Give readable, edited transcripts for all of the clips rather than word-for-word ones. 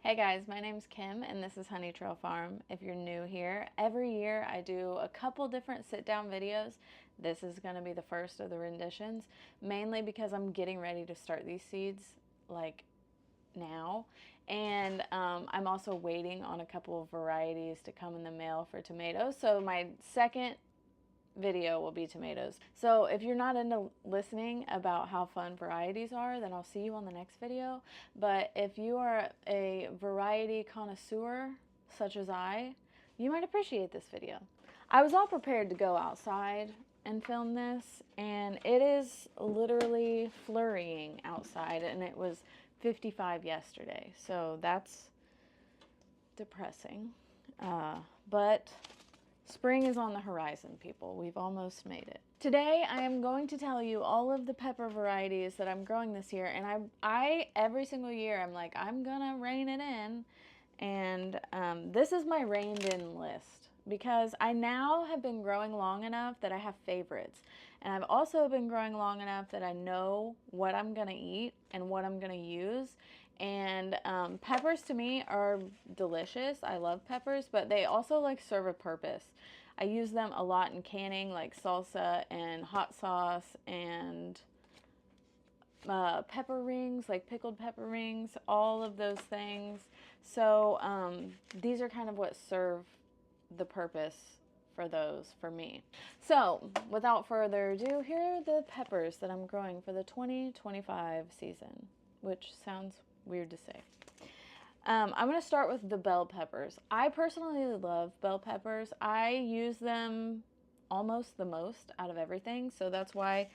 Hey guys, my name's Kim and this is Honey Trail Farm. If you're new here, every year I do a couple different sit-down videos. This is going to be the first of the renditions, mainly because I'm getting ready to start these seeds like now. And I'm also waiting on a couple of varieties to come in the mail for tomatoes. So my second video will be tomatoes. So if you're not into listening about how fun varieties are, then I'll see you on the next video. But if you are a variety connoisseur, such as you might appreciate this video. I was all prepared to go outside and film this, and it is literally flurrying outside, and it was 55 yesterday, so that's depressing. But spring is on the horizon, people. We've almost made it. Today, I am going to tell you all of the pepper varieties that I'm growing this year. And I every single year, I'm like, I'm gonna rein it in. And this is my reined in list because I now have been growing long enough that I have favorites. And I've also been growing long enough that I know what I'm gonna eat and what I'm gonna use. And peppers to me are delicious. I love peppers, but they also like serve a purpose. I use them a lot in canning, like salsa and hot sauce and pepper rings, like pickled pepper rings, all of those things. So these are kind of what serve the purpose for those for me. So without further ado, here are the peppers that I'm growing for the 2025 season, which sounds weird to say. I'm going to start with the bell peppers. I personally love bell peppers. I use them almost the most out of everything, so that's why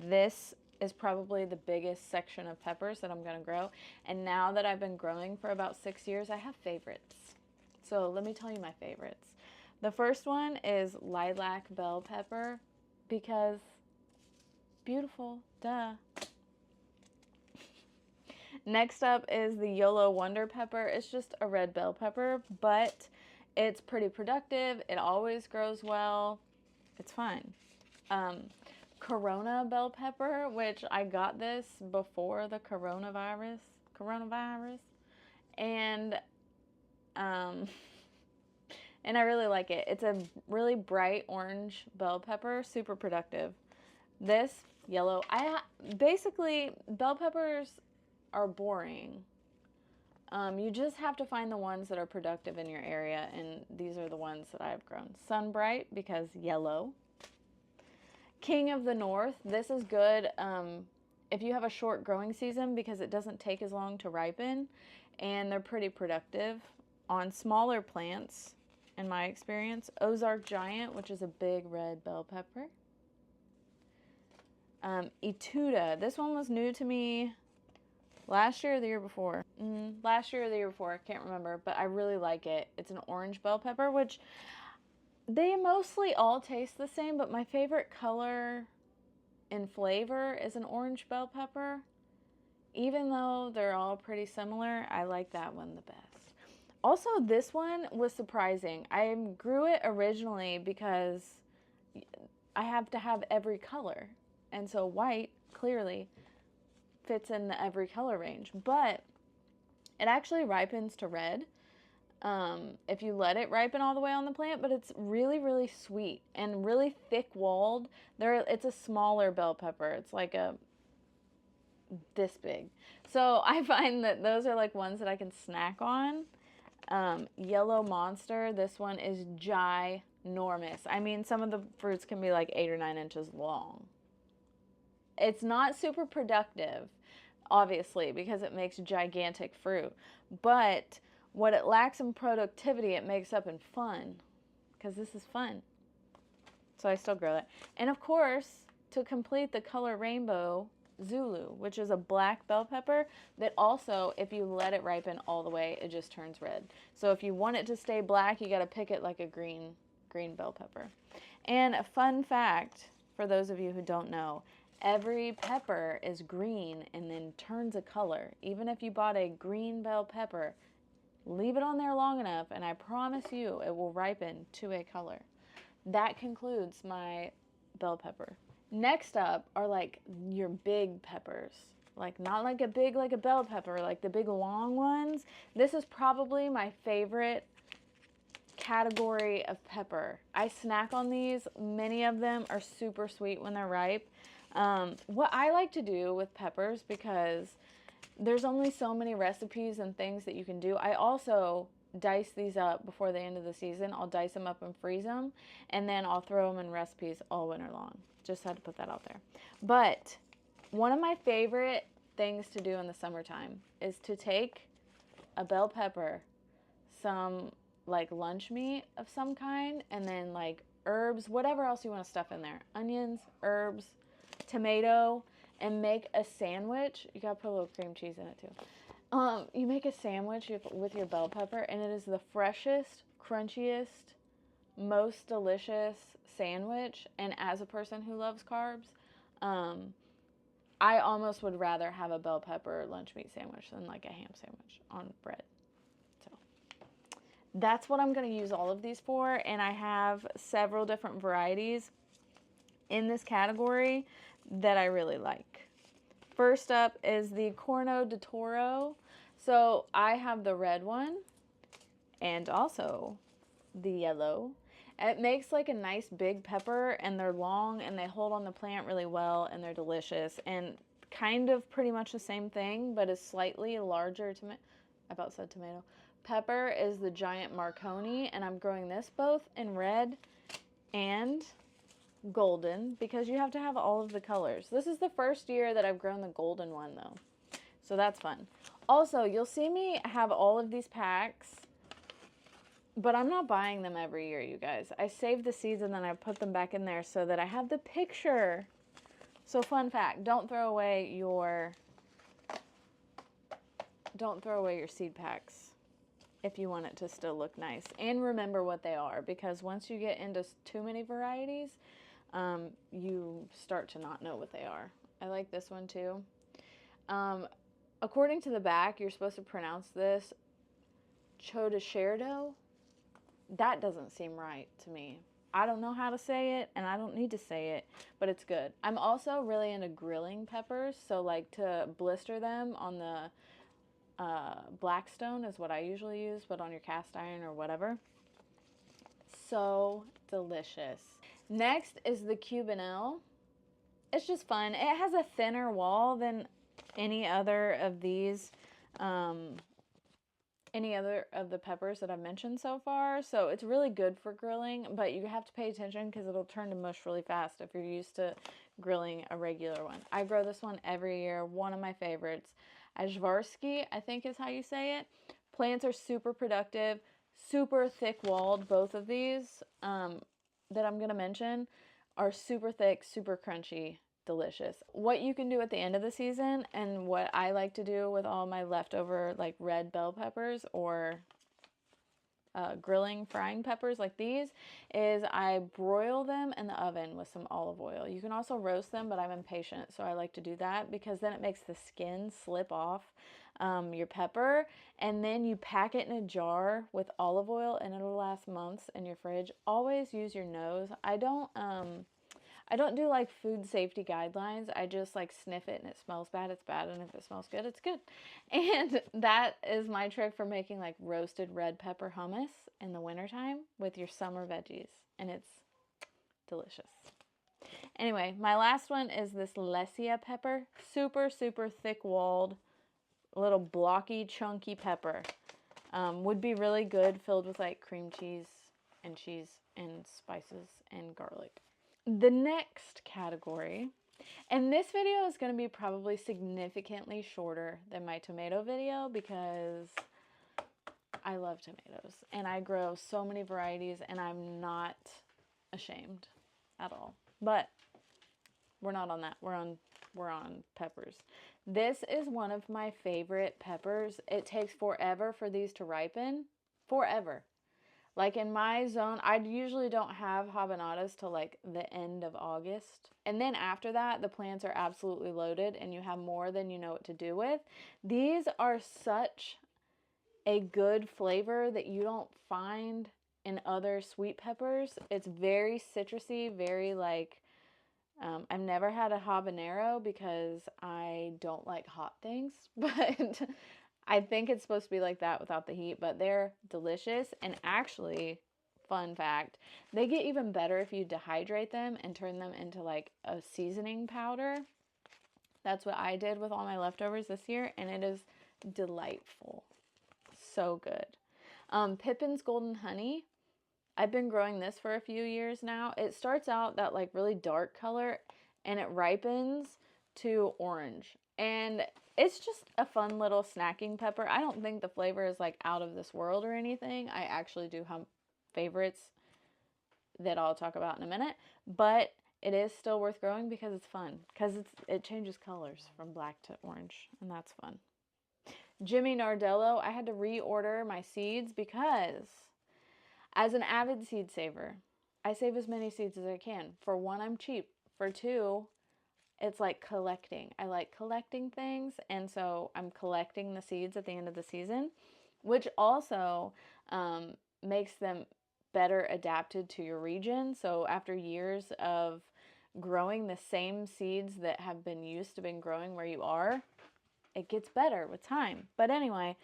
this is probably the biggest section of peppers that I'm going to grow. And now that I've been growing for about 6 years, I have favorites. So let me tell you my favorites. The first one is lilac bell pepper because beautiful, duh. Next up is the Yolo Wonder Pepper. It's just a red bell pepper, but it's pretty productive. It always grows well. It's fine. Corona bell pepper, which I got this before the coronavirus, and and I really like it. It's a really bright orange bell pepper, super productive. This yellow, basically bell peppers are boring. You just have to find the ones that are productive in your area, and these are the ones that I've grown. Sunbright, because yellow. King of the North, this is good if you have a short growing season because it doesn't take as long to ripen, and they're pretty productive on smaller plants, in my experience. Ozark Giant, which is a big red bell pepper. Etuda, this one was new to me last year or the year before? Last year or the year before, I can't remember, but I really like it. It's an orange bell pepper, which they mostly all taste the same, but my favorite color and flavor is an orange bell pepper. Even though they're all pretty similar, I like that one the best. Also, this one was surprising. I grew it originally because I have to have every color, and so white, clearly, fits in the every color range, but it actually ripens to red if you let it ripen all the way on the plant, but it's really, really sweet and really thick-walled. It's a smaller bell pepper. It's like this big. So I find that those are like ones that I can snack on. Yellow Monster, this one is ginormous. I mean, some of the fruits can be like 8 or 9 inches long. It's not super productive, obviously, because it makes gigantic fruit. But what it lacks in productivity, it makes up in fun, because this is fun. So I still grow it. And of course, to complete the color rainbow, Zulu, which is a black bell pepper that also, if you let it ripen all the way, it just turns red. So if you want it to stay black, you got to pick it like a green bell pepper. And a fun fact, for those of you who don't know, every pepper is green and then turns a color. Even if you bought a green bell pepper, leave it on there long enough and I promise you it will ripen to a color. That concludes my bell pepper. Next up are like your big peppers. Like not like a big, like a bell pepper, like the big long ones. This is probably my favorite category of pepper. I snack on these. Many of them are super sweet when they're ripe. What I like to do with peppers, because there's only so many recipes and things that you can do. I also dice these up before the end of the season. I'll dice them up and freeze them, and then I'll throw them in recipes all winter long. Just had to put that out there. But one of my favorite things to do in the summertime is to take a bell pepper, some like lunch meat of some kind, and then like herbs, whatever else you want to stuff in there. Onions, herbs, tomato, and make a sandwich. You gotta put a little cream cheese in it too. You make a sandwich with your bell pepper, and it is the freshest, crunchiest, most delicious sandwich. And as a person who loves carbs, I almost would rather have a bell pepper lunch meat sandwich than like a ham sandwich on bread. So that's what I'm going to use all of these for, and I have several different varieties in this category that I really like. First up is the Corno de Toro. So I have the red one and also the yellow. It makes like a nice big pepper, and they're long and they hold on the plant really well, and they're delicious, and kind of pretty much the same thing, but is slightly larger. I about said tomato. Pepper is the giant Marconi, and I'm growing this both in red and golden because you have to have all of the colors. This is the first year that I've grown the golden one though, so that's fun. Also, you'll see me have all of these packs, but I'm not buying them every year, you guys. I save the seeds and then I put them back in there so that I have the picture. So fun fact, don't throw away your seed packs if you want it to still look nice. And remember what they are, because once you get into too many varieties, you start to not know what they are. I like this one too. According to the back, you're supposed to pronounce this Chodosherdo. That doesn't seem right to me. I don't know how to say it, and I don't need to say it, but it's good. I'm also really into grilling peppers, so like to blister them on the Blackstone is what I usually use, but on your cast iron or whatever. So delicious. Next is the Cubanelle. It's just fun. It has a thinner wall than any other of these, any other of the peppers that I've mentioned so far. So it's really good for grilling, but you have to pay attention because it'll turn to mush really fast if you're used to grilling a regular one. I grow this one every year. One of my favorites. Ajvarski, I think is how you say it. Plants are super productive, super thick-walled. Both of these that I'm going to mention are super thick, super crunchy, delicious. What you can do at the end of the season, and what I like to do with all my leftover like red bell peppers or grilling, frying peppers like these, is I broil them in the oven with some olive oil. You can also roast them, but I'm impatient, so I like to do that because then it makes the skin slip off your pepper, and then you pack it in a jar with olive oil, and it'll last months in your fridge. Always use your nose. I don't do like food safety guidelines. I just like sniff it and it smells bad, it's bad. And if it smells good, it's good. And that is my trick for making like roasted red pepper hummus in the wintertime with your summer veggies. And it's delicious. Anyway, my last one is this Lesia pepper. Super, super thick-walled, little blocky, chunky pepper. Would be really good filled with like cream cheese and spices and garlic. The next category, and this video is going to be probably significantly shorter than my tomato video because I love tomatoes and I grow so many varieties and I'm not ashamed at all. But we're not on that. We're on peppers. This is one of my favorite peppers. It takes forever for these to ripen. Forever. Like in my zone, I usually don't have habanadas till like the end of August. And then after that, the plants are absolutely loaded and you have more than you know what to do with. These are such a good flavor that you don't find in other sweet peppers. It's very citrusy, very like I've never had a habanero because I don't like hot things, but I think it's supposed to be like that without the heat, but they're delicious. And actually, fun fact, they get even better if you dehydrate them and turn them into like a seasoning powder. That's what I did with all my leftovers this year, and it is delightful. So good. Pippin's Golden Honey. I've been growing this for a few years now. It starts out that like really dark color and it ripens to orange. And it's just a fun little snacking pepper. I don't think the flavor is like out of this world or anything. I actually do have favorites that I'll talk about in a minute, but it is still worth growing because it's fun. Because it changes colors from black to orange, and that's fun. Jimmy Nardello, I had to reorder my seeds because as an avid seed saver, I save as many seeds as I can. For one, I'm cheap. For two, it's like collecting. I like collecting things, and so I'm collecting the seeds at the end of the season, which also makes them better adapted to your region. So after years of growing the same seeds that have been used to been growing where you are, it gets better with time. But anyway,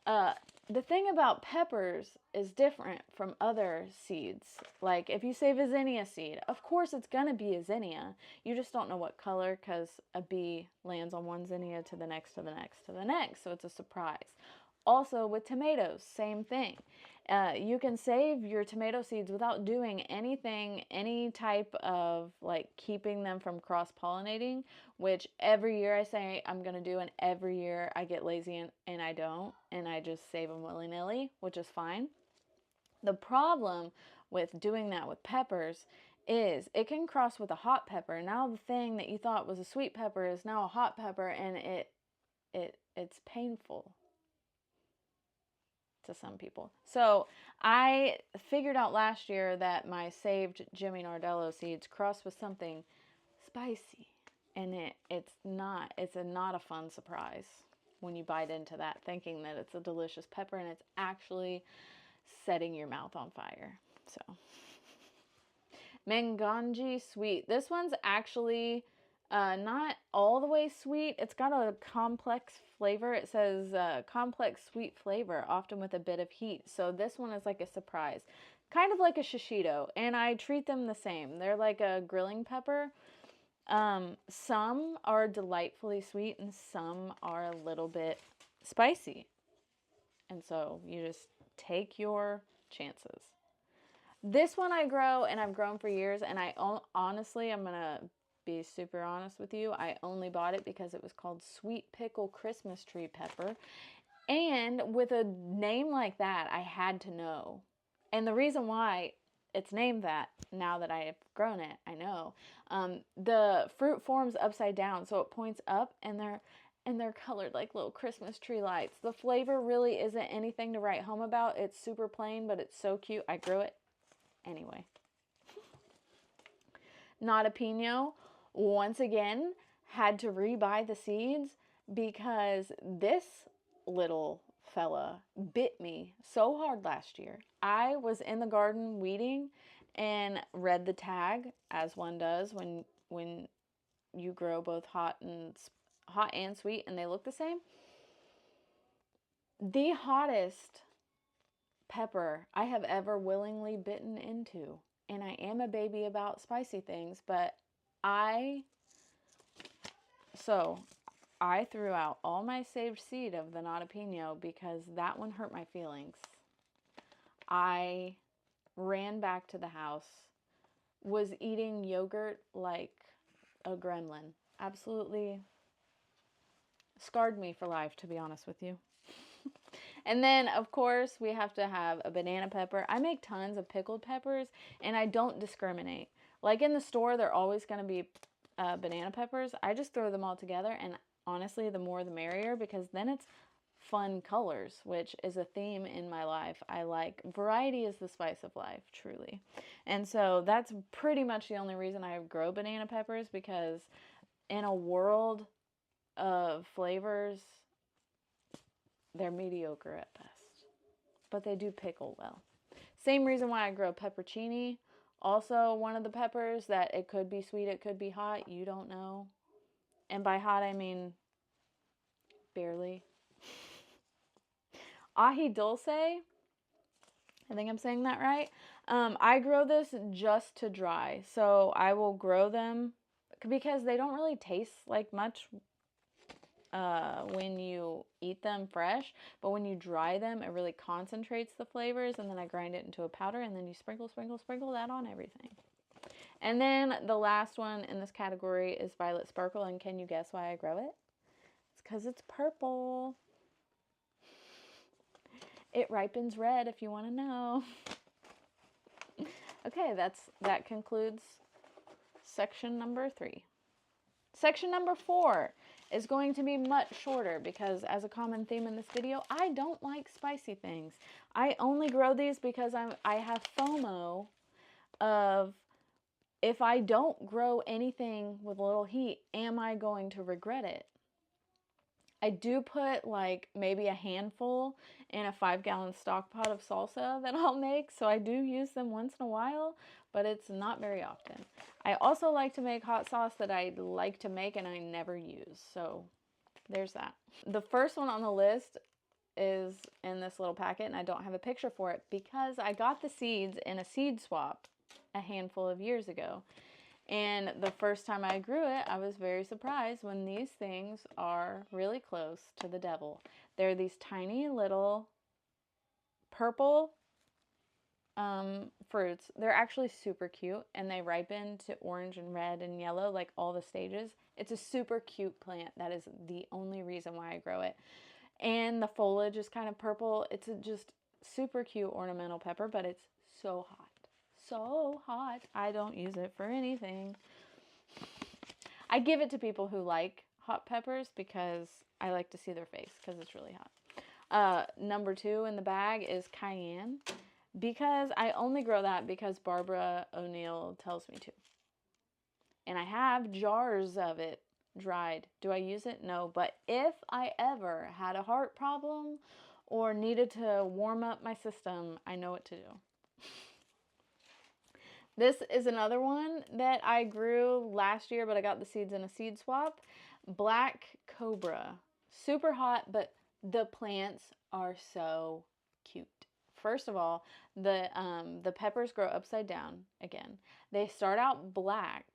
the thing about peppers is different from other seeds. Like if you save a zinnia seed, of course it's going to be a zinnia. You just don't know what color because a bee lands on one zinnia to the next, to the next, to the next. So it's a surprise. Also with tomatoes, same thing. You can save your tomato seeds without doing anything, any type of like keeping them from cross-pollinating, which every year I say I'm going to do, and every year I get lazy and I don't, and I just save them willy-nilly, which is fine. The problem with doing that with peppers is it can cross with a hot pepper. Now the thing that you thought was a sweet pepper is now a hot pepper, and it's painful to some people. So I figured out last year that my saved Jimmy Nardello seeds crossed with something spicy, and it's not a fun surprise when you bite into that thinking that it's a delicious pepper, and it's actually setting your mouth on fire. So Manganji sweet. This one's actually not all the way sweet. It's got a complex flavor. It says complex sweet flavor, often with a bit of heat. So this one is like a surprise. Kind of like a shishito. And I treat them the same. They're like a grilling pepper. Some are delightfully sweet and some are a little bit spicy. And so you just take your chances. This one I grow, and I've grown for years, and honestly, I'm going to be super honest with you. I only bought it because it was called Sweet Pickle Christmas Tree Pepper. And with a name like that, I had to know. And the reason why it's named that, now that I have grown it, I know. The fruit forms upside down, so it points up, and they're colored like little Christmas tree lights. The flavor really isn't anything to write home about. It's super plain, but it's so cute. I grew it anyway. Not a Pinot, once again, had to rebuy the seeds because this little fella bit me so hard last year. I was in the garden weeding and read the tag, as one does when you grow both hot and sweet and they look the same. The hottest pepper I have ever willingly bitten into. And I am a baby about spicy things, but I threw out all my saved seed of the Not a Pinot because that one hurt my feelings. I ran back to the house, was eating yogurt like a gremlin. Absolutely scarred me for life, to be honest with you. And then, of course, we have to have a banana pepper. I make tons of pickled peppers, and I don't discriminate. Like in the store, they're always going to be banana peppers. I just throw them all together, and honestly, the more the merrier, because then it's fun colors, which is a theme in my life. I like variety is the spice of life, truly. And so that's pretty much the only reason I grow banana peppers, because in a world of flavors, they're mediocre at best, but they do pickle well. Same reason why I grow peppercini Also, one of the peppers that it could be sweet, it could be hot. You don't know. And by hot, I mean barely. Ají dulce. I think I'm saying that right. I grow this just to dry. So I will grow them because they don't really taste like much when you eat them fresh, but when you dry them, it really concentrates the flavors, and then I grind it into a powder, and then you sprinkle that on everything. And then the last one in this category is Violet Sparkle, and can you guess why I grow it? It's because it's purple. It ripens red if you want to know. Okay, that concludes section number 3. Section number 4 is going to be much shorter because, as a common theme in this video, I don't like spicy things. I only grow these because I have FOMO of, if I don't grow anything with a little heat, am I going to regret it? I do put like maybe a handful in a 5-gallon stock pot of salsa that I'll make, so I do use them once in a while, but it's not very often. I also like to make hot sauce that I like to make and I never use, so there's that. The first one on the list is in this little packet, and I don't have a picture for it because I got the seeds in a seed swap a handful of years ago. And the first time I grew it, I was very surprised when these things are really close to the devil. They're these tiny little purple fruits. They're actually super cute, and they ripen to orange and red and yellow, like all the stages. It's a super cute plant. That is the only reason why I grow it. And the foliage is kind of purple. It's a just super cute ornamental pepper, but it's so hot. So hot. I don't use it for anything. I give it to people who like hot peppers because I like to see their face because it's really hot. Number 2 in the bag is cayenne because I only grow that because Barbara O'Neill tells me to. And I have jars of it dried. Do I use it? No. But if I ever had a heart problem or needed to warm up my system, I know what to do. This is another one that I grew last year, but I got the seeds in a seed swap. Black Cobra. Super hot, but the plants are so cute. First of all, the peppers grow upside down again. They start out black,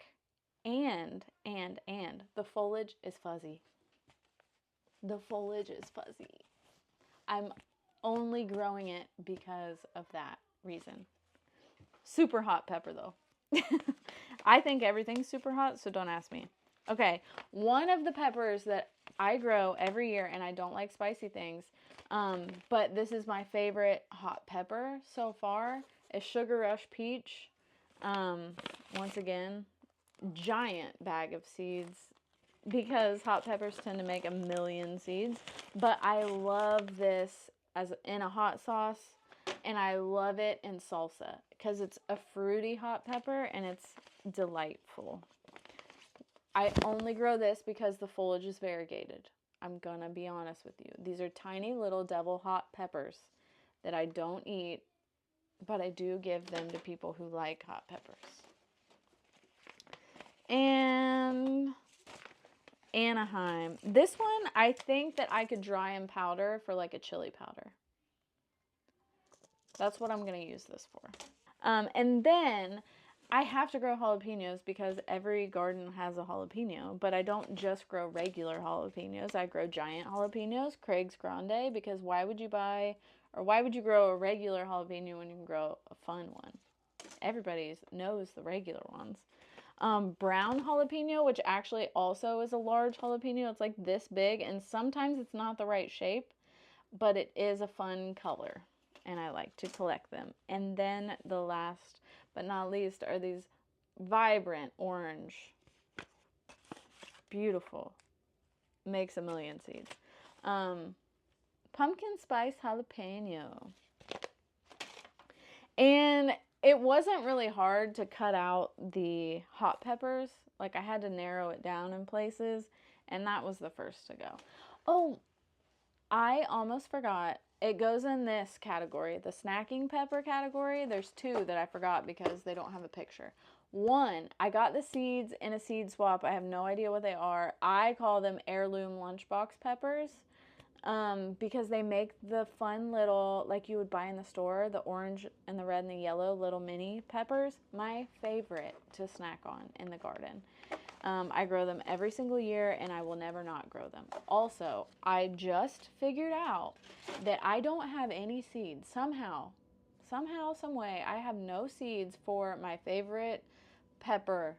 and the foliage is fuzzy. The foliage is fuzzy. I'm only growing it because of that reason. Super hot pepper, though. I think everything's super hot, so don't ask me. Okay, one of the peppers that I grow every year, and I don't like spicy things, but this is my favorite hot pepper so far, is Sugar Rush Peach. Once again, giant bag of seeds because hot peppers tend to make a million seeds. But I love this as in a hot sauce. And I love it in salsa because it's a fruity hot pepper and it's delightful. I only grow this because the foliage is variegated. I'm gonna be honest with you. These are tiny little devil hot peppers that I don't eat, but I do give them to people who like hot peppers. And Anaheim. This one, I think that I could dry and powder for like a chili powder. That's what I'm going to use this for. And then I have to grow jalapenos because every garden has a jalapeno, but I don't just grow regular jalapenos. I grow giant jalapenos, Craig's Grande, because why would you grow a regular jalapeno when you can grow a fun one? Everybody knows the regular ones. Brown jalapeno, which actually also is a large jalapeno. It's like this big, and sometimes it's not the right shape, but it is a fun color. And I like to collect them. And then the last but not least are these vibrant orange. Beautiful. Makes a million seeds. Pumpkin spice jalapeno. And it wasn't really hard to cut out the hot peppers. Like I had to narrow it down in places. And that was the first to go. Oh, I almost forgot. It goes in this category, the snacking pepper category. There's two that I forgot because they don't have a picture. One, I got the seeds in a seed swap. I have no idea what they are. I call them heirloom lunchbox peppers because they make the fun little, like you would buy in the store, the orange and the red and the yellow little mini peppers. My favorite to snack on in the garden. I grow them every single year, and I will never not grow them. Also, I just figured out that I don't have any seeds. Somehow, some way, I have no seeds for my favorite pepper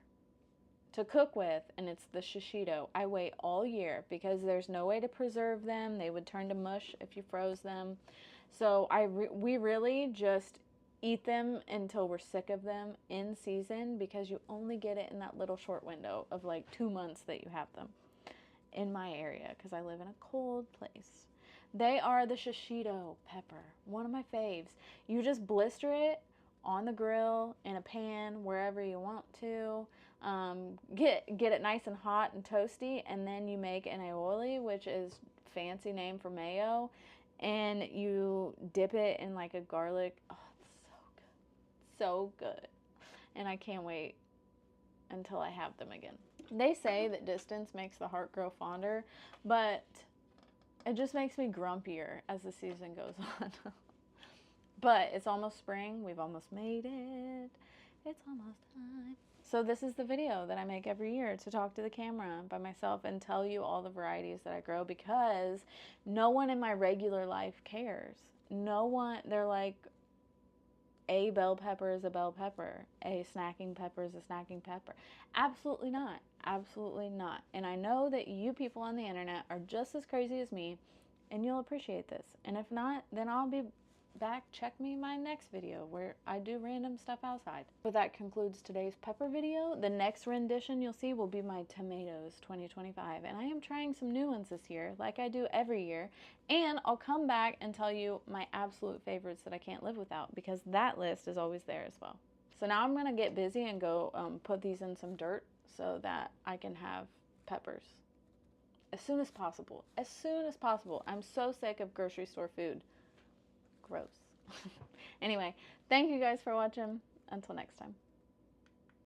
to cook with, and it's the shishito. I wait all year because there's no way to preserve them. They would turn to mush if you froze them. So we really just eat them until we're sick of them in season, because you only get it in that little short window of like 2 months that you have them in my area, because I live in a cold place. They are the shishito pepper, one of my faves. You just blister it on the grill, in a pan, wherever you want to. Get it nice and hot and toasty, and then you make an aioli, which is fancy name for mayo, and you dip it in like a garlic. Oh, it's so good. And I can't wait until I have them again. They say that distance makes the heart grow fonder, but it just makes me grumpier as the season goes on. But it's almost spring. We've almost made it. It's almost time. So this is the video that I make every year, to talk to the camera by myself and tell you all the varieties that I grow, because no one in my regular life cares. No one, they're like, a bell pepper is a bell pepper. A snacking pepper is a snacking pepper. Absolutely not. Absolutely not. And I know that you people on the internet are just as crazy as me, and you'll appreciate this. And if not, then I'll be back. Check me my next video where I do random stuff outside. But that concludes today's pepper video. The next rendition you'll see will be my tomatoes 2025, and I am trying some new ones this year, like I do every year. And I'll come back and tell you my absolute favorites that I can't live without, because that list is always there as well. So now I'm gonna get busy and go put these in some dirt so that I can have peppers as soon as possible. As soon as possible. I'm so sick of grocery store food. Gross. Anyway, thank you guys for watching. Until next time.